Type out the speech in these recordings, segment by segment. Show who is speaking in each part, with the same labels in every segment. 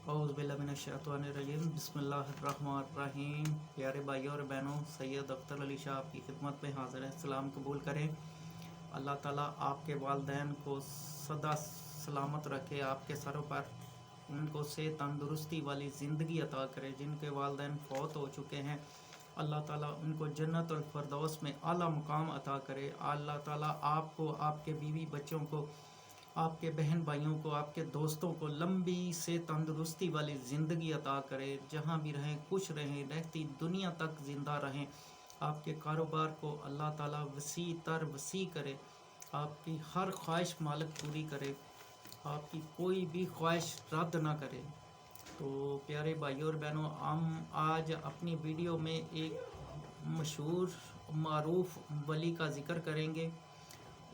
Speaker 1: औज़ुबिल्लाहिमिनश्शैतानिर्रजीम बिस्मिल्लाहिर्रहमानिर्रहीम। प्यारे भाइयों और बहनों, सैयद अख्तर अली शाह आपकी खिदमत में हाज़िर है। सलाम कबूल करें। अल्लाह ताला आपके वालिदैन को सदा सलामत रखे, आपके सरों पर उनको सेहत तंदुरुस्ती वाली ज़िंदगी अता करे। जिनके वालिदैन फौत हो चुके हैं, अल्लाह ताला उनको जन्नत और फिरदौस में आला मुकाम अता करे। अल्लाह ताला आपको, आपके बीवी बच्चों को, आपके बहन भाइयों को, आपके दोस्तों को लंबी से तंदुरुस्ती वाली ज़िंदगी अता करे। जहाँ भी रहें खुश रहें, रहती दुनिया तक ज़िंदा रहें। आपके कारोबार को अल्लाह ताला वसी तर वसी करे, आपकी हर ख्वाहिश मालिक पूरी करे, आपकी कोई भी ख्वाहिश रद्द ना करे। तो प्यारे भाइयों और बहनों, हम आज अपनी वीडियो में एक मशहूर मारूफ वली का ज़िक्र करेंगे।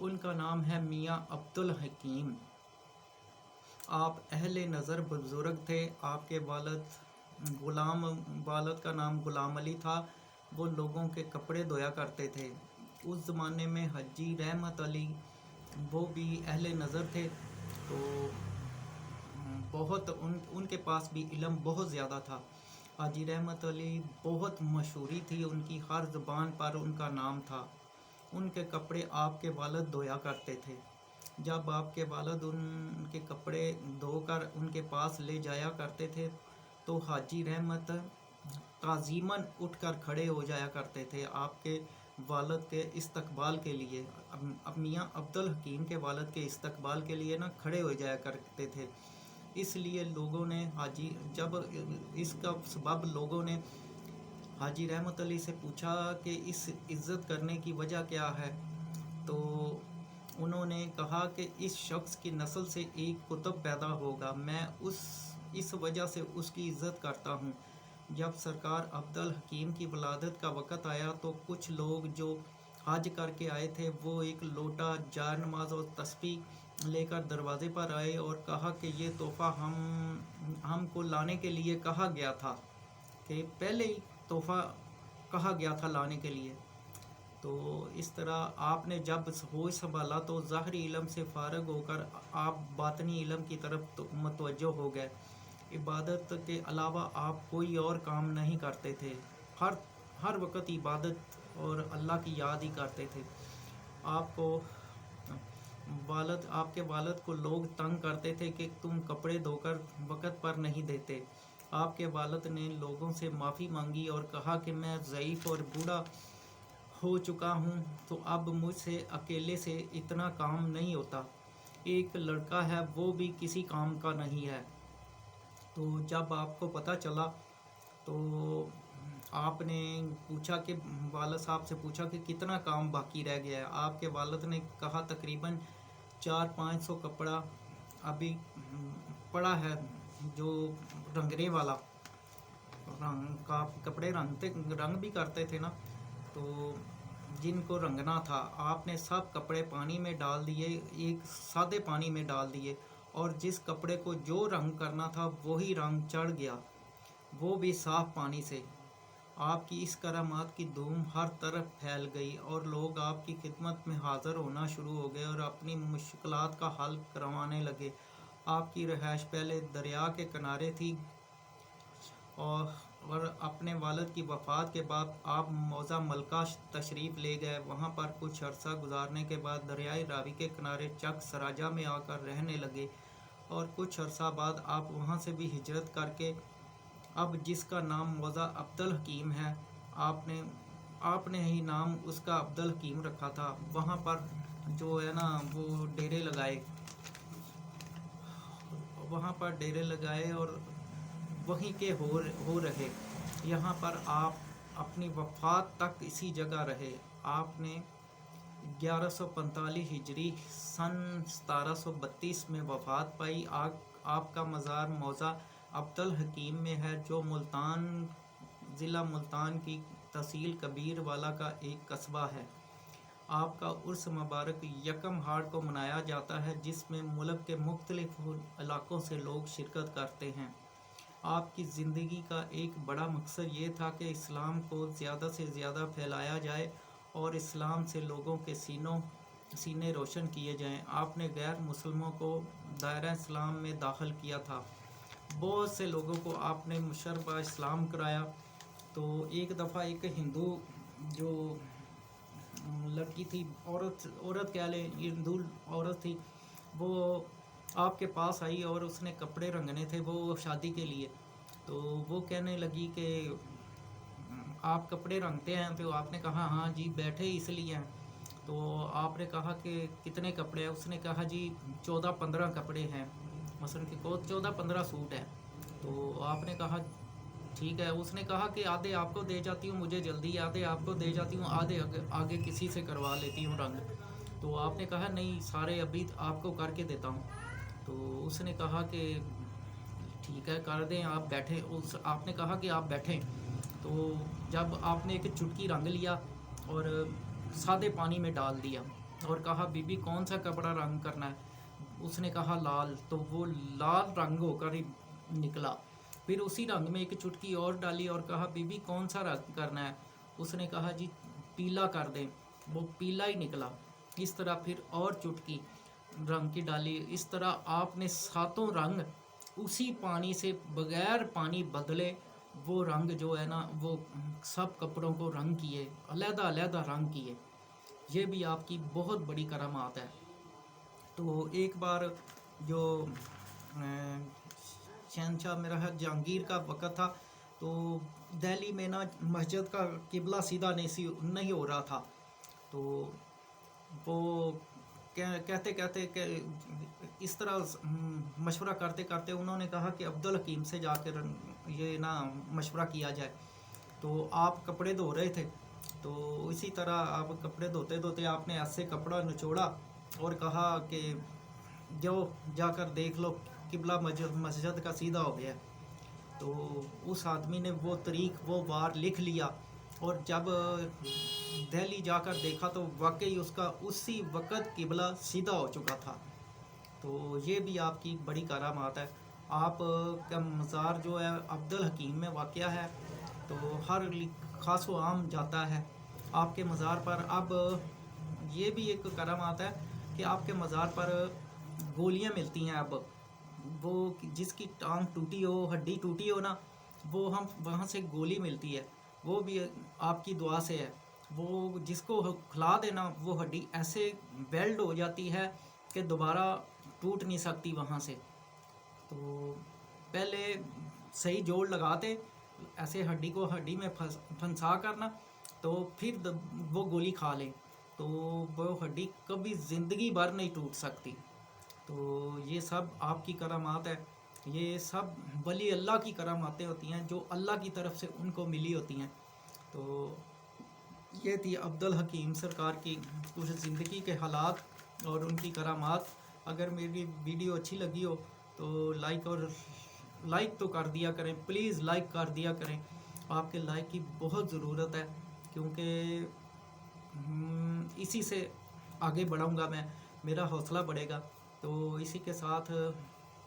Speaker 1: उनका नाम है मियाँ अब्दुल हकीम। आप अहले नज़र बुज़ुर्ग थे। आपके वालिद का नाम गुलाम अली था। वो लोगों के कपड़े धोया करते थे। उस ज़माने में हाजी रहमत अली वो भी अहले नज़र थे। तो बहुत उनके पास भी इल्म बहुत ज़्यादा था। हाजी रहमत अली बहुत मशहूरी थी उनकी, हर ज़बान पर उनका नाम था। उनके कपड़े आपके वालिद धोया करते थे। जब आपके वालिद उनके कपड़े धोकर उनके पास ले जाया करते थे तो हाजी रहमत ताज़ीमन उठकर खड़े हो जाया करते थे आपके वालिद के इस्तकबाल के लिए। अब मियाँ अब्दुल हकीम के वालिद के इस्तकबाल के लिए ना खड़े हो जाया करते थे। इसलिए लोगों ने इसका सबब लोगों ने हाजी रहमत अली से पूछा कि इस इज़्ज़त करने की वजह क्या है। तो उन्होंने कहा कि इस शख्स की नस्ल से एक कुतुब पैदा होगा, मैं इस वजह से उसकी इज़्ज़त करता हूँ। जब सरकार अब्दुल हकीम की वलादत का वक़्त आया तो कुछ लोग जो हज करके आए थे वो एक लोटा, जार नमाज और तस्बीह लेकर दरवाज़े पर आए और कहा कि ये तोहफ़ा हमको लाने के लिए कहा गया था, कि पहले ही तोहफ़ा कहा गया था लाने के लिए। तो इस तरह आपने जब होश संभाला तो ज़ाहरी इल्म से फ़ारिग होकर आप बातनी इल्म की तरफ तो मुतवज्जो हो गए। इबादत के अलावा आप कोई और काम नहीं करते थे। हर वक्त इबादत और अल्लाह की याद ही करते थे। आपके वालिद को लोग तंग करते थे कि तुम कपड़े धोकर वक़्त पर नहीं देते। आपके वालिद ने लोगों से माफ़ी मांगी और कहा कि मैं ज़ईफ़ और बूढ़ा हो चुका हूँ, तो अब मुझसे अकेले से इतना काम नहीं होता। एक लड़का है वो भी किसी काम का नहीं है। तो जब आपको पता चला तो आपने पूछा कि वालिद साहब से पूछा कि कितना काम बाकी रह गया है। आपके वालिद ने कहा तकरीबन 400-500 कपड़ा अभी पड़ा है, जो रंगने वाला रंग का कपड़े रंग भी करते थे ना, तो जिनको रंगना था आपने सब कपड़े पानी में डाल दिए, एक सादे पानी में डाल दिए, और जिस कपड़े को जो रंग करना था वही रंग चढ़ गया, वो भी साफ़ पानी से। आपकी इस करामात की धूम हर तरफ फैल गई और लोग आपकी खिदमत में हाज़िर होना शुरू हो गए और अपनी मुश्किलात का हल करवाने लगे। आपकी रहायश पहले दरिया के किनारे थी और अपने वालिद की वफ़ात के बाद आप मौज़ा मलका तशरीफ़ ले गए। वहाँ पर कुछ अर्सा गुजारने के बाद दरियाई रावी के किनारे चक सराजा में आकर रहने लगे और कुछ अर्सा बाद आप वहाँ से भी हिजरत करके अब जिसका नाम मौज़ा अब्दुल हकीम है, आपने ही नाम उसका अब्दुल हकीम रखा था। वहाँ पर जो है ना वो डेरे लगाए और वहीं के हो रहे। यहाँ पर आप अपनी वफ़ात तक इसी जगह रहे। आपने 1145 हिजरी सन 1732 में वफ़ात पाई। आपका मज़ार मौज़ा अब्दुल हकीम में है, जो ज़िला मुल्तान की तहसील कबीर वाला का एक कस्बा है। आपका उर्स मुबारक यकम हाड़ को मनाया जाता है, जिसमें मुल्क के मुख्तलिफ इलाक़ों से लोग शिरकत करते हैं। आपकी ज़िंदगी का एक बड़ा मकसद ये था कि इस्लाम को ज़्यादा से ज़्यादा फैलाया जाए और इस्लाम से लोगों के सीने रोशन किए जाएं। आपने गैर मुसलमानों को दायरा इस्लाम में दाखिल किया था। बहुत से लोगों को आपने मुशर्रफ इस्लाम कराया। तो एक दफ़ा एक हिंदू जो लड़की थी, औरत कह लें, हिंदू औरत थी, वो आपके पास आई और उसने कपड़े रंगने थे वो शादी के लिए। तो वो कहने लगी कि आप कपड़े रंगते हैं? तो आपने कहा हाँ जी, बैठे इसलिए हैं। तो आपने कहा कि कितने कपड़े हैं? उसने कहा जी 14-15 कपड़े हैं, मसलन कि को 14-15 सूट हैं। तो आपने कहा ठीक है। उसने कहा कि आधे आपको दे जाती हूँ, मुझे जल्दी, आधे आपको दे जाती हूँ, आधे आगे किसी से करवा लेती हूँ रंग। तो आपने कहा नहीं, सारे अभी आपको करके देता हूँ। तो उसने कहा कि ठीक है कर दें, आप बैठें। आपने कहा कि आप बैठें। तो जब आपने एक चुटकी रंग लिया और सादे पानी में डाल दिया और कहा बीबी कौन सा कपड़ा रंग करना है? उसने कहा लाल। तो वो लाल रंग होकर ही निकला। फिर उसी रंग में एक चुटकी और डाली और कहा बीबी कौन सा रंग करना है? उसने कहा जी पीला कर दें। वो पीला ही निकला। इस तरह फिर और चुटकी रंग की डाली। इस तरह आपने सातों रंग उसी पानी से बगैर पानी बदले वो रंग जो है ना, वो सब कपड़ों को रंग किए, अलहदा अलहदा रंग किए। ये भी आपकी बहुत बड़ी करामात है। तो एक बार जो शहनशाह मेरा है जहांगीर का वक़्त था, तो दिल्ली में ना मस्जिद का किबला सीधा नहीं हो रहा था। तो वो कहते कहते कि इस तरह मशवरा करते करते उन्होंने कहा कि अब्दुल हकीम से जाकर ये ना मशवरा किया जाए। तो आप कपड़े धो रहे थे, तो इसी तरह आप कपड़े धोते धोते आपने ऐसे कपड़ा निचोड़ा और कहा कि जो जाकर देख लो किबला मस्जिद का सीधा हो गया। तो उस आदमी ने वो तरीक़ वो वार लिख लिया और जब दिल्ली जाकर देखा तो वाकई उसका उसी वक़्त किबला सीधा हो चुका था। तो ये भी आपकी बड़ी करामात है। आप का मज़ार जो है अब्दुल हकीम में वाक़या है, तो हर ख़ास व आम जाता है आपके मज़ार पर। अब ये भी एक करामात है कि आपके मज़ार पर गोलियां मिलती हैं। अब वो जिसकी टांग टूटी हो, हड्डी टूटी हो ना, वो हम वहाँ से गोली मिलती है, वो भी आपकी दुआ से है। वो जिसको खिला देना वो हड्डी ऐसे वेल्ड हो जाती है कि दोबारा टूट नहीं सकती वहाँ से। तो पहले सही जोड़ लगाते, ऐसे हड्डी को हड्डी में फंसा करना, तो फिर वो गोली खा लें तो वो हड्डी कभी ज़िंदगी भर नहीं टूट सकती। तो ये सब आपकी करामात है। ये सब वली अल्लाह की करामातें होती हैं जो अल्लाह की तरफ से उनको मिली होती हैं। तो ये थी अब्दुल हकीम सरकार की कुछ ज़िंदगी के हालात और उनकी करामात। अगर मेरी वीडियो अच्छी लगी हो तो लाइक तो कर दिया करें, प्लीज़ लाइक कर दिया करें। आपके लाइक की बहुत ज़रूरत है, क्योंकि इसी से आगे बढ़ूँगा मैं, मेरा हौसला बढ़ेगा। तो इसी के साथ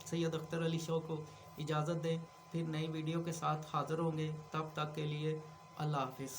Speaker 1: सैयद अख्तर अली शो को इजाज़त दें। फिर नई वीडियो के साथ हाज़िर होंगे। तब तक के लिए अल्लाह हाफ़िज़।